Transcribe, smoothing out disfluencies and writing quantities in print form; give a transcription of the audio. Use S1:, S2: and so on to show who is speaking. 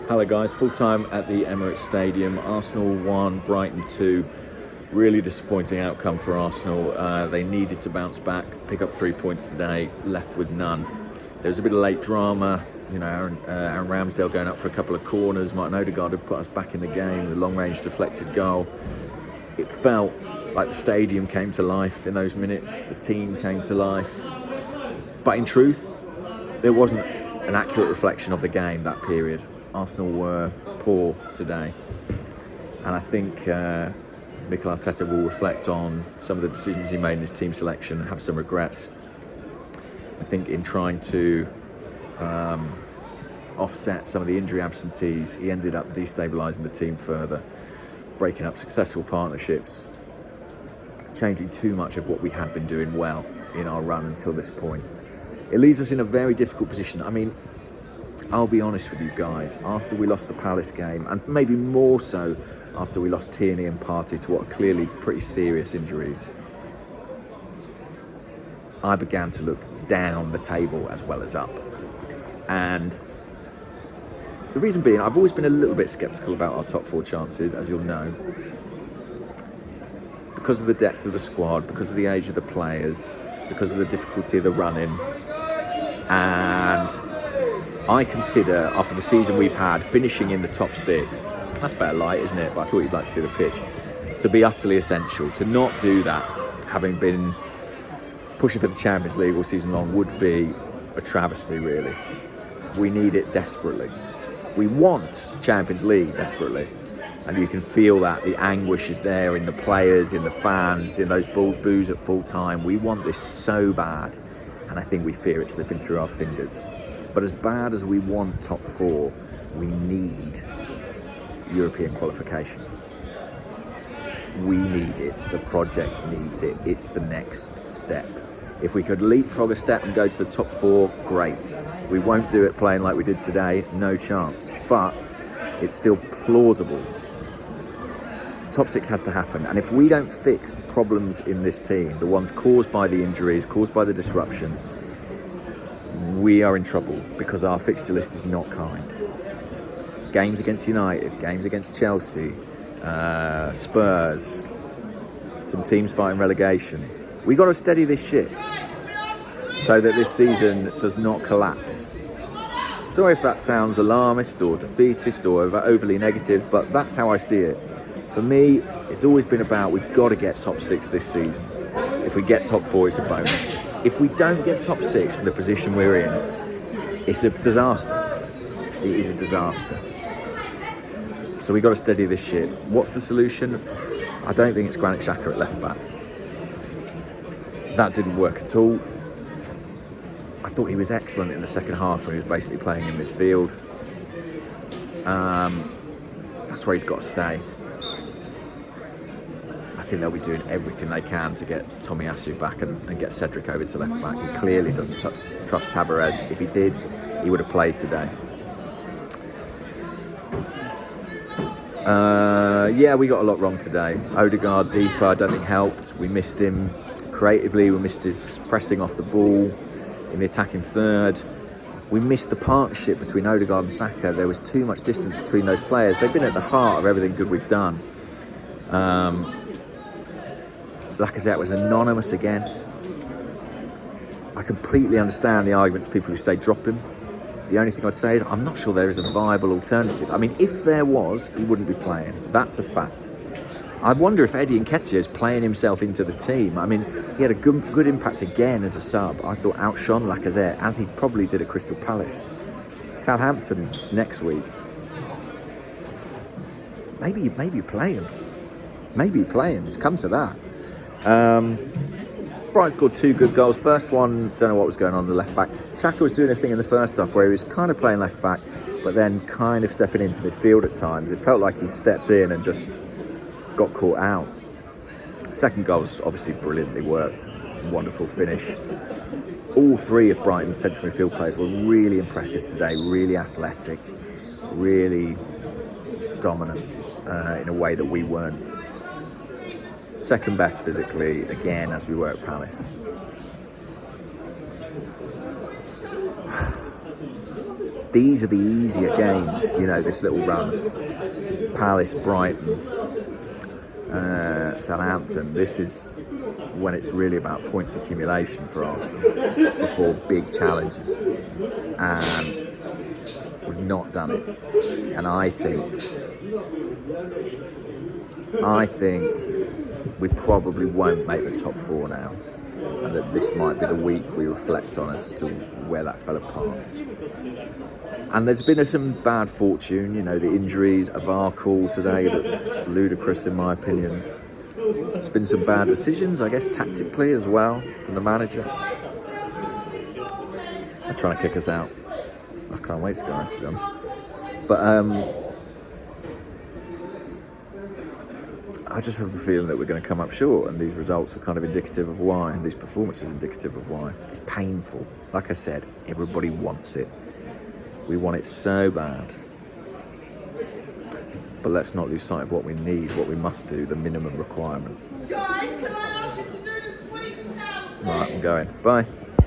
S1: Hello guys, full time at the Emirates Stadium. Arsenal 1, Brighton 2. Really disappointing outcome for Arsenal. They needed to bounce back, pick up 3 points today, left with none. There was a bit of late drama, Aaron Ramsdale going up for a couple of corners. Martin Odegaard had put us back in the game, the long-range deflected goal. It felt like the stadium came to life in those minutes, the team came to life. But in truth, it wasn't an accurate reflection of the game, that period. Arsenal were poor today, and I think Mikel Arteta will reflect on some of the decisions he made in his team selection and have some regrets. I think in trying to offset some of the injury absentees, he ended up destabilising the team further, breaking up successful partnerships, changing too much of what we had been doing well in our run until this point. It leaves us in a very difficult position. I mean, I'll be honest with you guys, after we lost the Palace game, and maybe more so after we lost Tierney and Partey to what are clearly pretty serious injuries, I began to look down the table as well as up. And the reason being, I've always been a little bit sceptical about our top four chances, as you'll know, because of the depth of the squad, because of the age of the players, because of the difficulty of the running. And I consider, after the season we've had, finishing in the top six, that's better light, isn't it? But I thought you'd like to see the pitch, to be utterly essential. To not do that, having been pushing for the Champions League all season long, would be a travesty, really. We need it desperately. We want Champions League desperately. And you can feel that. The anguish is there in the players, in the fans, in those boos at full time. We want this so bad. And I think we fear it slipping through our fingers. But as bad as we want top four, we need European qualification. We need it. The project needs it. It's the next step. If we could leapfrog a step and go to the top four, great. We won't do it playing like we did today, no chance. But it's still plausible. Top six has to happen. And if we don't fix the problems in this team, the ones caused by the injuries, caused by the disruption, we are in trouble, because our fixture list is not kind. Games against United, games against Chelsea, Spurs, some teams fighting relegation. We got to steady this ship so that this season does not collapse. Sorry if that sounds alarmist or defeatist or overly negative, but that's how I see it. For me, it's always been about, we've got to get top six this season. If we get top four, it's a bonus. If we don't get top six from the position we're in, it's a disaster. It is a disaster. So we've got to steady this ship. What's the solution? I don't think it's Granit Xhaka at left back. That didn't work at all. I thought he was excellent in the second half when he was basically playing in midfield. That's where he's got to stay. I think they'll be doing everything they can to get Tomiyasu back and get Cedric over to left back. He clearly doesn't trust Tavares. If he did, he would have played today. We got a lot wrong today. Odegaard deeper, I don't think helped. We missed him creatively. We missed his pressing off the ball in the attacking third. We missed the partnership between Odegaard and Saka. There was too much distance between those players. They've been at the heart of everything good we've done. Lacazette was anonymous again. I completely understand the arguments of people who say drop him. The only thing I'd say is I'm not sure there is a viable alternative. I mean, if there was, he wouldn't be playing. That's a fact. I wonder if Eddie Nketiah is playing himself into the team. I mean, he had a good impact again as a sub. I thought outshone Lacazette, as he probably did at Crystal Palace. Southampton next week. Maybe you play him. Maybe you play him. It's come to that. Brighton scored 2 good goals. First one, don't know what was going on the left back. Xhaka was doing a thing in the first half where he was kind of playing left back, but then kind of stepping into midfield at times. It felt like he stepped in and just got caught out. Second goal was obviously brilliantly worked. Wonderful finish. All three of Brighton's central midfield players were really impressive today, really athletic, really dominant in a way that we weren't. Second best physically, again, as we were at Palace. these are the easier games, this little run of Palace, Brighton, Southampton. This is when it's really about points accumulation for Arsenal before big challenges, and we've not done it. And I think we probably won't make the top 4 now, and that this might be the week we reflect on as to where that fell apart. And there's been some bad fortune, the injuries of our call today, that's ludicrous in my opinion. It's been some bad decisions, I guess, tactically as well, from the manager. They're trying to kick us out. I can't wait to go on, to be honest. But I just have the feeling that we're going to come up short, and these results are kind of indicative of why, and these performances are indicative of why. It's painful. Like I said, everybody wants it. We want it so bad. But let's not lose sight of what we need, what we must do, the minimum requirement.
S2: Guys, can I ask you to do the sweep now?
S1: Right, I'm going. Bye.